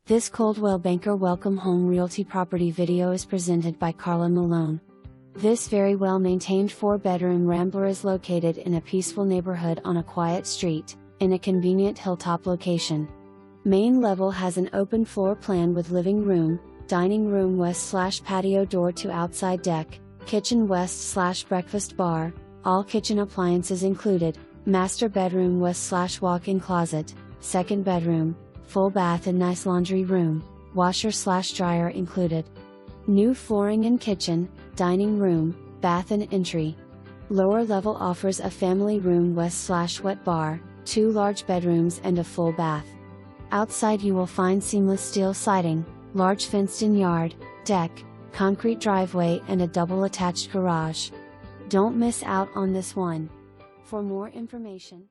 This Coldwell Banker Welcome Home Realty property video is presented by Carla Malone. This very well-maintained 4-bedroom rambler is located in a peaceful neighborhood on a quiet street, in a convenient hilltop location. Main level has an open floor plan with living room, dining room west/patio door to outside deck, kitchen west/breakfast bar, all kitchen appliances included, master bedroom west/walk-in closet, second bedroom, full bath and nice laundry room, washer/dryer included. New flooring in kitchen, dining room, bath and entry. Lower level offers a family room west/wet bar, 2 large bedrooms and a full bath. Outside you will find seamless steel siding, large fenced-in yard, deck, concrete driveway and a double attached garage. Don't miss out on this one. For more information,